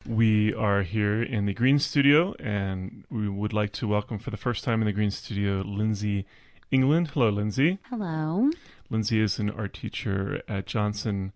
We are here in the Green Studio, and we would like to welcome for the first time in the Green Studio, Lindsey England. Hello, Lindsey. Hello. Lindsey is an art teacher at Johnson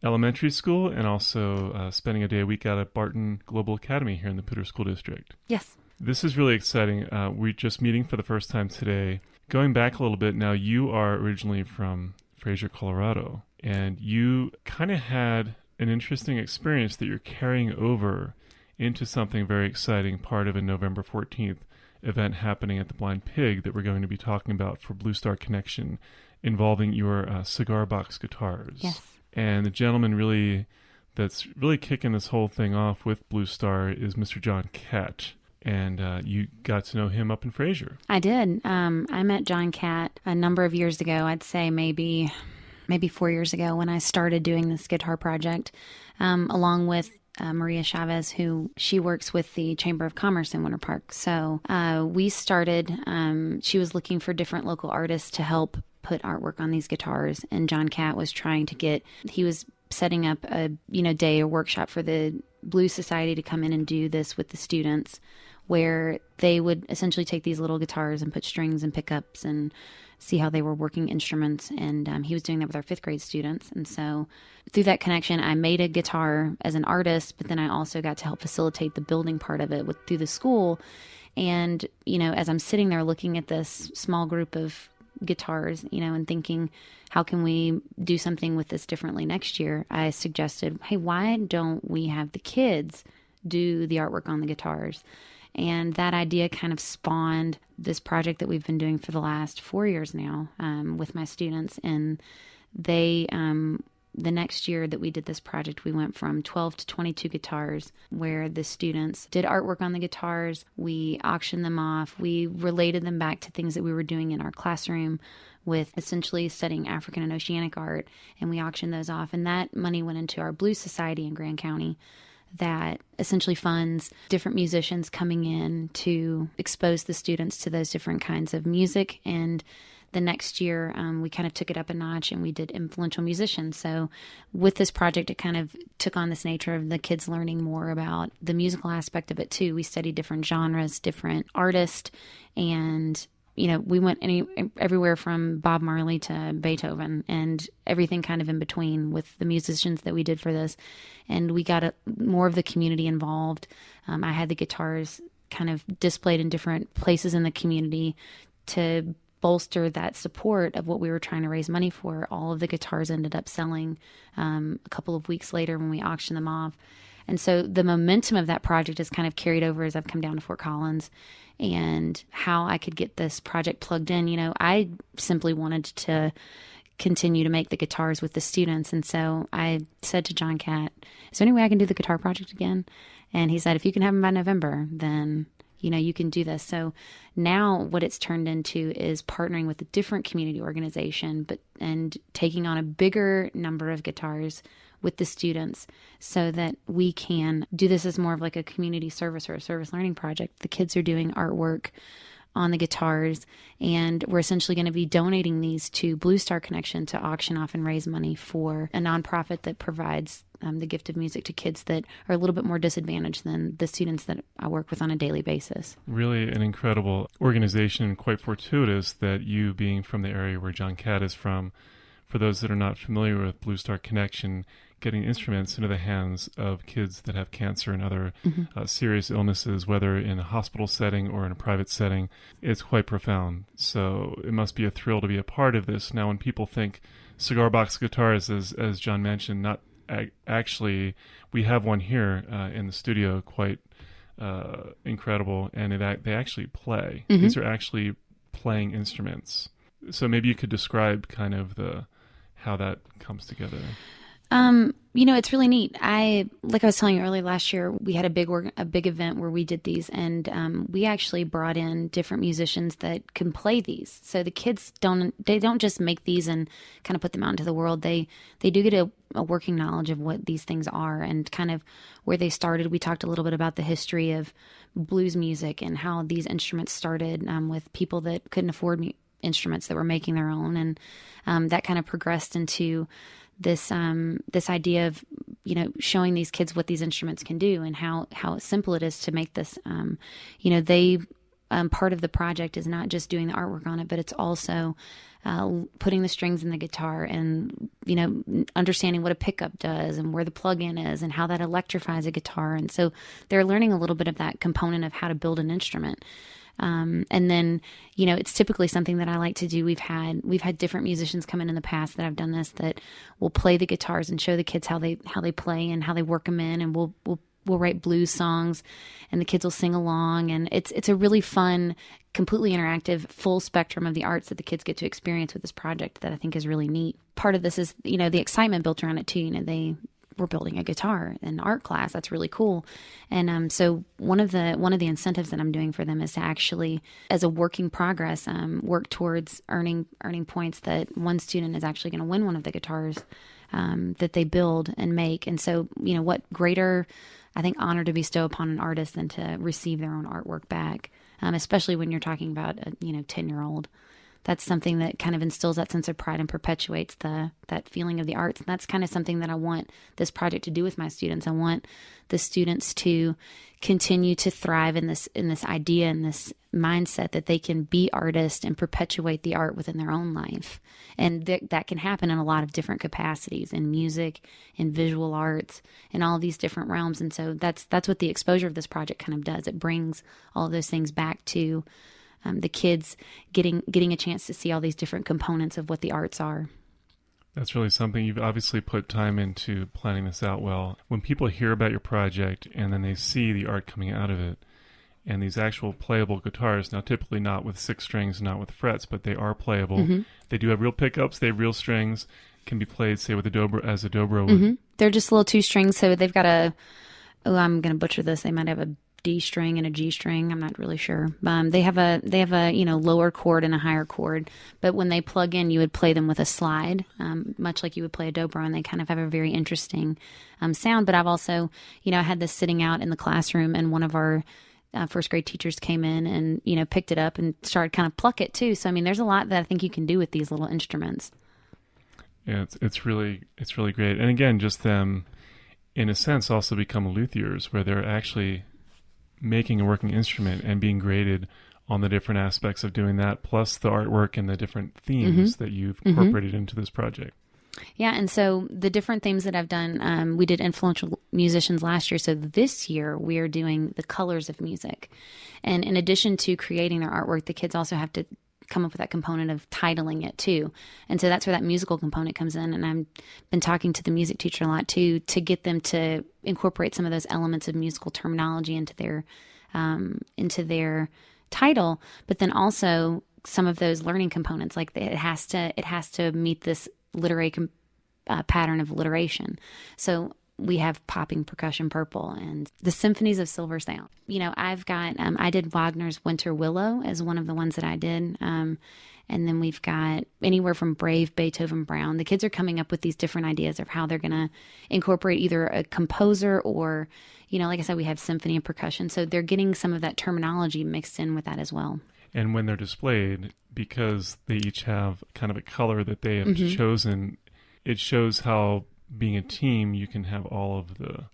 Elementary School and also spending a day a week out at Barton Global Academy here in the Poudre School District. Yes. This is really exciting. We're just meeting for the first time today. Going back a little bit now, you are originally from Fraser, Colorado, and you kind of had an interesting experience that you're carrying over into something very exciting, part of a November 14th event happening at the Blind Pig that we're going to be talking about for Blue Star Connection, involving your cigar box guitars. Yes. And the gentleman that's really kicking this whole thing off with Blue Star is Mr. John Catt. And you got to know him up in Fraser. I did. I met John Catt a number of years ago. I'd say maybe 4 years ago when I started doing this guitar project, along with Maria Chavez, she works with the Chamber of Commerce in Winter Park. So we started, she was looking for different local artists to help put artwork on these guitars. And John Catt was he was setting up a day or workshop for the Blues Society to come in and do this with the students, where they would essentially take these little guitars and put strings and pickups and see how they were working instruments. And he was doing that with our 5th grade students. And so through that connection, I made a guitar as an artist, but then I also got to help facilitate the building part of it through the school. And, as I'm sitting there looking at this small group of guitars, and thinking, how can we do something with this differently next year? I suggested, hey, why don't we have the kids do the artwork on the guitars? And that idea kind of spawned this project that we've been doing for the last 4 years now with my students. And they, the next year that we did this project, we went from 12 to 22 guitars, where the students did artwork on the guitars. We auctioned them off. We related them back to things that we were doing in our classroom with essentially studying African and Oceanic art. And we auctioned those off. And that money went into our Blues Society in Grand County, that essentially funds different musicians coming in to expose the students to those different kinds of music. And the next year, we kind of took it up a notch and we did influential musicians. So with this project, it kind of took on this nature of the kids learning more about the musical aspect of it too. We studied different genres, different artists, and we went everywhere from Bob Marley to Beethoven and everything kind of in between with the musicians that we did for this. And we got more of the community involved. I had the guitars kind of displayed in different places in the community to bolster that support of what we were trying to raise money for. All of the guitars ended up selling a couple of weeks later when we auctioned them off. And so the momentum of that project has kind of carried over as I've come down to Fort Collins, and how I could get this project plugged in. I simply wanted to continue to make the guitars with the students. And so I said to John Catt, is there any way I can do the guitar project again? And he said, if you can have them by November, then you can do this. So now what it's turned into is partnering with a different community organization, and taking on a bigger number of guitars with the students so that we can do this as more of like a community service or a service learning project. The kids are doing artwork on the guitars, and we're essentially going to be donating these to Blue Star Connection to auction off and raise money for a nonprofit that provides the gift of music to kids that are a little bit more disadvantaged than the students that I work with on a daily basis. Really an incredible organization, quite fortuitous that you, being from the area where John Catt is from, for those that are not familiar with Blue Star Connection, getting instruments into the hands of kids that have cancer and other serious illnesses, whether in a hospital setting or in a private setting, it's quite profound. So it must be a thrill to be a part of this. Now, when people think cigar box guitars, as John mentioned, not actually, we have one here in the studio, quite incredible, and they actually play. Mm-hmm. These are actually playing instruments. So maybe you could describe kind of how that comes together. It's really neat. Like I was telling you earlier, last year we had a big event where we did these, and we actually brought in different musicians that can play these. So the kids don't just make these and kind of put them out into the world. They do get a working knowledge of what these things are and kind of where they started. We talked a little bit about the history of blues music and how these instruments started with people that couldn't afford instruments that were making their own, and that kind of progressed into this idea of showing these kids what these instruments can do and how simple it is to make this. They part of the project is not just doing the artwork on it, but it's also putting the strings in the guitar and, understanding what a pickup does and where the plug-in is and how that electrifies a guitar. And so they're learning a little bit of that component of how to build an instrument. And then, it's typically something that I like to do. We've had different musicians come in the past that have done this, that will play the guitars and show the kids how they play and how they work them in. And we'll write blues songs and the kids will sing along. And it's a really fun, completely interactive, full spectrum of the arts that the kids get to experience with this project that I think is really neat. Part of this is, the excitement built around it too. They were building a guitar in art class. That's really cool. And so one of the incentives that I'm doing for them is to actually, as a working progress, work towards earning points that one student is actually going to win one of the guitars that they build and make. And so, what greater, I think, honor to bestow upon an artist than to receive their own artwork back, especially when you're talking about a 10-year-old. That's something that kind of instills that sense of pride and perpetuates that feeling of the arts. And that's kind of something that I want this project to do with my students. I want the students to continue to thrive in this idea and this mindset that they can be artists and perpetuate the art within their own life. And that can happen in a lot of different capacities, in music, in visual arts, in all of these different realms. And so that's what the exposure of this project kind of does. It brings all of those things back to the kids getting a chance to see all these different components of what the arts are. That's really something. You've obviously put time into planning this out well. When people hear about your project and then they see the art coming out of it and these actual playable guitars, now typically not with 6 strings, not with frets, but they are playable. Mm-hmm. They do have real pickups. They have real strings, can be played, say, with a dobro, as a dobro would. Mm-hmm. They're just little 2 strings, so they've got I'm going to butcher this. They might have a D string and a G string. I'm not really sure. They have a lower chord and a higher chord, but when they plug in, you would play them with a slide, much like you would play a dobro, and they kind of have a very interesting sound. But I've also, I had this sitting out in the classroom, and one of our first grade teachers came in and picked it up and started kind of pluck it too. So I mean, there's a lot that I think you can do with these little instruments. Yeah, it's really great. And again, just them, in a sense, also become luthiers, where they're actually making a working instrument and being graded on the different aspects of doing that, plus the artwork and the different themes that you've incorporated into this project. Yeah, and so the different themes that I've done, we did influential musicians last year, so this year we are doing the colors of music. And in addition to creating their artwork, the kids also have to come up with that component of titling it too. And so that's where that musical component comes in. And I've been talking to the music teacher a lot too, to get them to incorporate some of those elements of musical terminology into their title, but then also some of those learning components, like it has to meet this literary pattern of alliteration. So we have popping percussion purple and the symphonies of silver sound. I've got, I did Wagner's Winter Willow as one of the ones that I did. And then we've got anywhere from Brave, Beethoven, Brown. The kids are coming up with these different ideas of how they're going to incorporate either a composer or, like I said, we have symphony and percussion. So they're getting some of that terminology mixed in with that as well. And when they're displayed, because they each have kind of a color that they have chosen, it shows how being a team, you can have all of the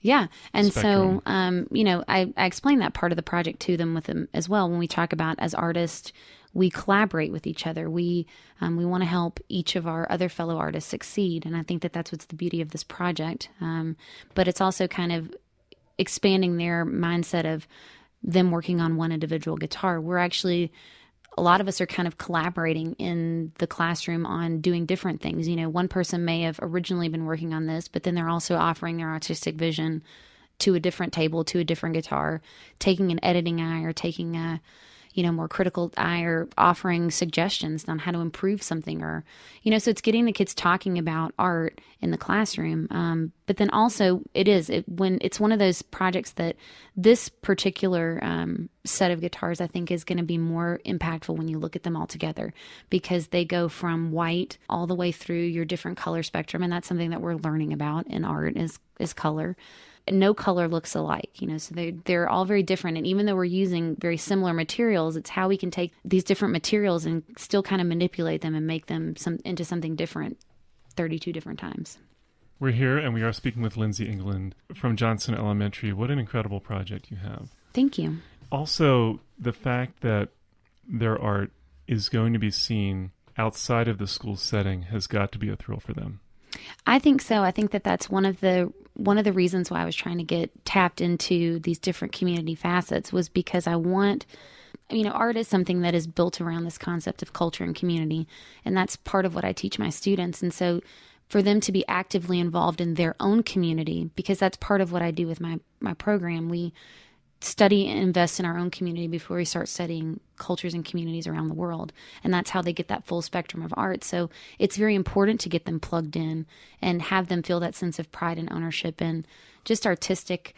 and spectrum. So I explain that part of the project to them with them as well. When we talk about, as artists, we collaborate with each other. We want to help each of our other fellow artists succeed, and I think that that's what's the beauty of this project. But it's also kind of expanding their mindset of them working on one individual guitar. We're actually, a lot of us are kind of collaborating in the classroom on doing different things. One person may have originally been working on this, but then they're also offering their artistic vision to a different table, to a different guitar, taking an editing eye or taking a, more critical eye, or offering suggestions on how to improve something, or, so it's getting the kids talking about art in the classroom. But then also when it's one of those projects that this particular set of guitars, I think, is going to be more impactful when you look at them all together, because they go from white all the way through your different color spectrum. And that's something that we're learning about in art is color. No color looks alike, so they're all very different. And even though we're using very similar materials, it's how we can take these different materials and still kind of manipulate them and make them into something different 32 different times. We're here and we are speaking with Lindsey England from Johnson Elementary. What an incredible project you have. Thank you. Also, the fact that their art is going to be seen outside of the school setting has got to be a thrill for them. I think so. I think that that's one of the reasons why I was trying to get tapped into these different community facets was because I want, art is something that is built around this concept of culture and community, and that's part of what I teach my students. And so for them to be actively involved in their own community, because that's part of what I do with my program. We study and invest in our own community before we start studying cultures and communities around the world. And that's how they get that full spectrum of art. So it's very important to get them plugged in and have them feel that sense of pride and ownership and just artistic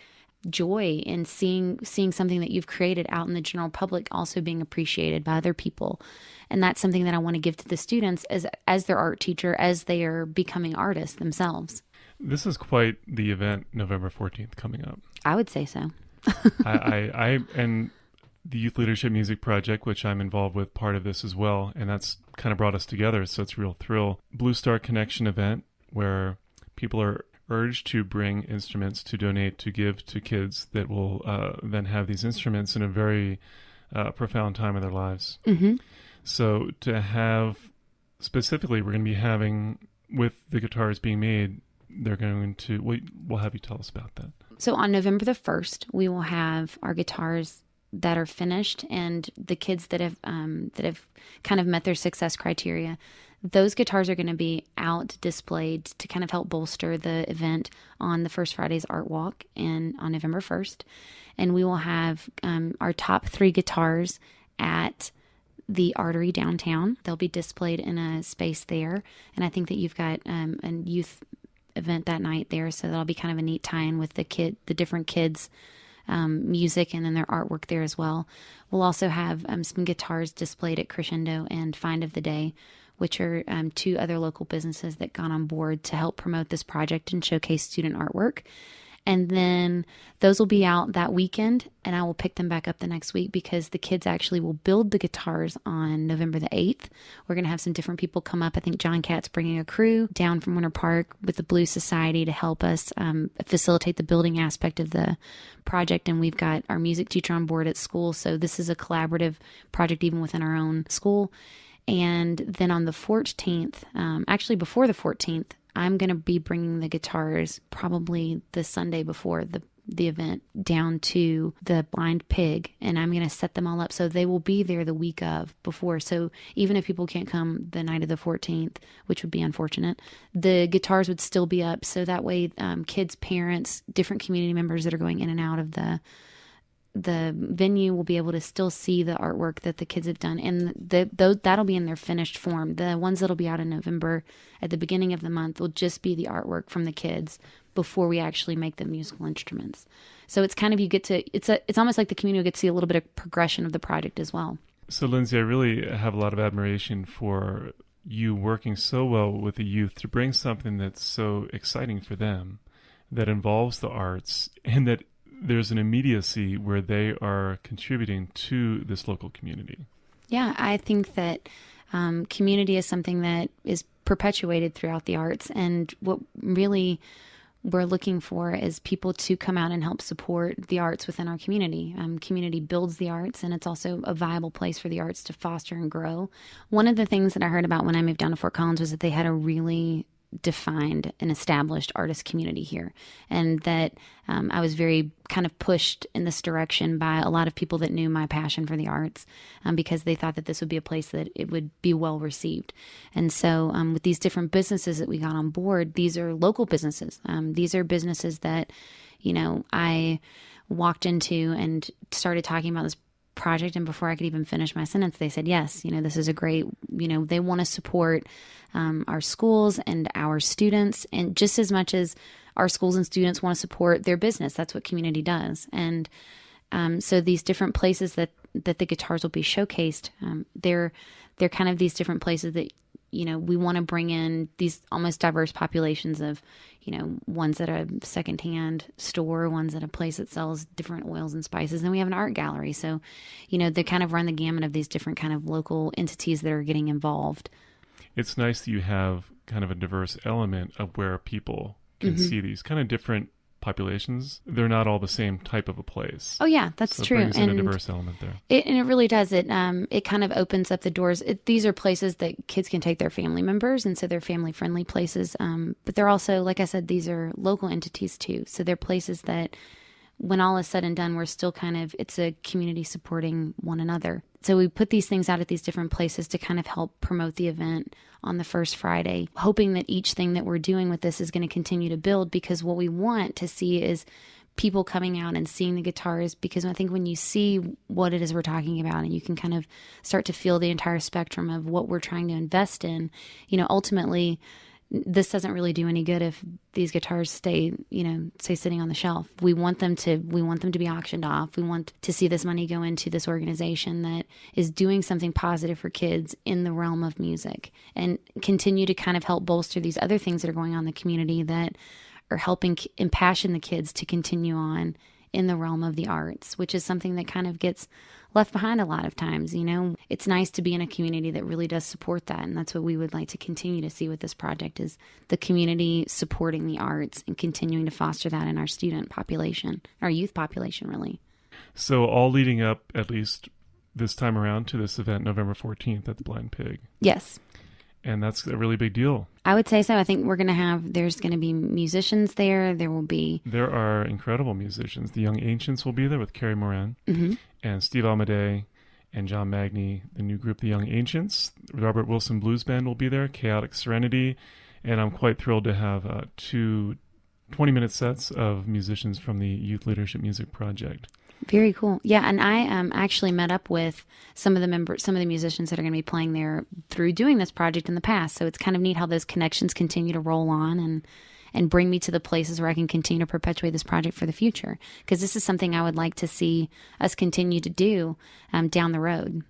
joy in seeing something that you've created out in the general public also being appreciated by other people. And that's something that I want to give to the students as their art teacher, as they are becoming artists themselves. This is quite the event, November 14th, coming up. I would say so. I and the Youth Leadership Music Project, which I'm involved with, part of this as well, and that's kind of brought us together, so it's a real thrill. Blue Star Connection event where people are urged to bring instruments to donate, to give to kids that will then have these instruments in a very profound time of their lives. Mm-hmm. So to have, specifically, we're going to be having, with the guitars being made, they're going to, we'll have you tell us about that. So on November the 1st, we will have our guitars that are finished, and the kids that have kind of met their success criteria. Those guitars are going to be out displayed to kind of help bolster the event on the First Friday's Art Walk on November 1st. And we will have our top 3 guitars at the Artery downtown. They'll be displayed in a space there. And I think that you've got a youth event that night there, so that'll be kind of a neat tie-in with the different kids' music and then their artwork there as well. We'll also have some guitars displayed at Crescendo and Find of the Day, which are 2 other local businesses that got on board to help promote this project and showcase student artwork. And then those will be out that weekend, and I will pick them back up the next week because the kids actually will build the guitars on November the 8th. We're going to have some different people come up. I think John Catt's bringing a crew down from Winter Park with the Blue Society to help us facilitate the building aspect of the project. And we've got our music teacher on board at school. So this is a collaborative project even within our own school. And then on the 14th, actually before the 14th, I'm going to be bringing the guitars probably the Sunday before the event down to the Blind Pig, and I'm going to set them all up so they will be there the week of before. So even if people can't come the night of the 14th, which would be unfortunate, the guitars would still be up. So that way kids, parents, different community members that are going in and out of the venue will be able to still see the artwork that the kids have done, and that'll be in their finished form. The ones that'll be out in November at the beginning of the month will just be the artwork from the kids before we actually make the musical instruments. So it's kind of, it's almost like the community will get to see a little bit of progression of the project as well. So Lindsey, I really have a lot of admiration for you working so well with the youth to bring something that's so exciting for them, that involves the arts, and that there's an immediacy where they are contributing to this local community. Yeah, I think that community is something that is perpetuated throughout the arts. And what really we're looking for is people to come out and help support the arts within our community. Community builds the arts, and it's also a viable place for the arts to foster and grow. One of the things that I heard about when I moved down to Fort Collins was that they had a really defined and established artist community here, and that I was very kind of pushed in this direction by a lot of people that knew my passion for the arts, because they thought that this would be a place that it would be well received. And so with these different businesses that we got on board, these are local businesses. These are businesses that, I walked into and started talking about this project, and before I could even finish my sentence, they said, yes, this is a great, they want to support our schools and our students, and just as much as our schools and students want to support their business. That's what community does. And so these different places that the guitars will be showcased, they're kind of these different places that, we want to bring in these almost diverse populations of, ones at a secondhand store, ones at a place that sells different oils and spices. And we have an art gallery. So, they kind of run the gamut of these different kind of local entities that are getting involved. It's nice that you have kind of a diverse element of where people can see these kind of different populations. They're not all the same type of a place. Oh yeah, that's so true. It brings in a diverse element there. And it really does. It kind of opens up the doors. These are places that kids can take their family members, and so they're family friendly places. But they're also, like I said, these are local entities too. So they're places that, when all is said and done, we're still it's a community supporting one another. So we put these things out at these different places to kind of help promote the event on the first Friday, hoping that each thing that we're doing with this is going to continue to build, because what we want to see is people coming out and seeing the guitars, because I think when you see what it is we're talking about and you can kind of start to feel the entire spectrum of what we're trying to invest in, ultimately this doesn't really do any good if these guitars stay sitting on the shelf. We want them to be auctioned off. We want to see this money go into this organization that is doing something positive for kids in the realm of music, and continue to kind of help bolster these other things that are going on in the community that are helping impassion the kids to continue on in the realm of the arts, which is something that kind of gets left behind a lot of times. It's nice to be in a community that really does support that. And that's what we would like to continue to see with this project, is the community supporting the arts and continuing to foster that in our student population, our youth population, really. So all leading up, at least this time around, to this event, November 14th at the Blind Pig. Yes. And that's a really big deal. I would say so. I think there's going to be musicians there. There are incredible musicians. The Young Ancients will be there with Carrie Moran and Steve Almaday and John Magny, the new group, the Young Ancients. Robert Wilson Blues Band will be there, Chaotic Serenity. And I'm quite thrilled to have two 20-minute sets of musicians from the Youth Leadership Music Project. Very cool. Yeah, and I actually met up with some of the musicians that are going to be playing there through doing this project in the past. So it's kind of neat how those connections continue to roll on and bring me to the places where I can continue to perpetuate this project for the future. Because this is something I would like to see us continue to do down the road.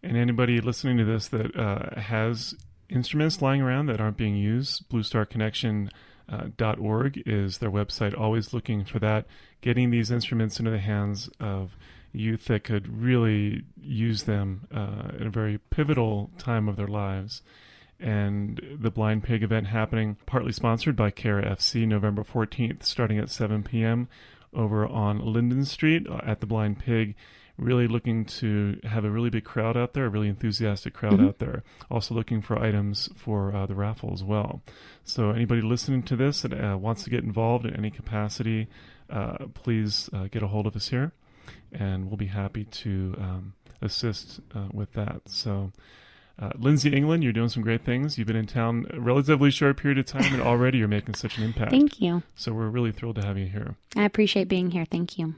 And anybody listening to this that has instruments lying around that aren't being used, bluestarconnection.org is their website, always looking for that, getting these instruments into the hands of youth that could really use them in a very pivotal time of their lives. And the Blind Pig event happening, partly sponsored by Cara FC, November 14th, starting at 7 p.m. over on Linden Street at the Blind Pig. Really looking to have a really big crowd out there, a really enthusiastic crowd out there. Also looking for items for the raffle as well. So anybody listening to this that wants to get involved in any capacity, please get a hold of us here, and we'll be happy to assist with that. So Lindsey England, you're doing some great things. You've been in town a relatively short period of time, and already you're making such an impact. Thank you. So we're really thrilled to have you here. I appreciate being here. Thank you.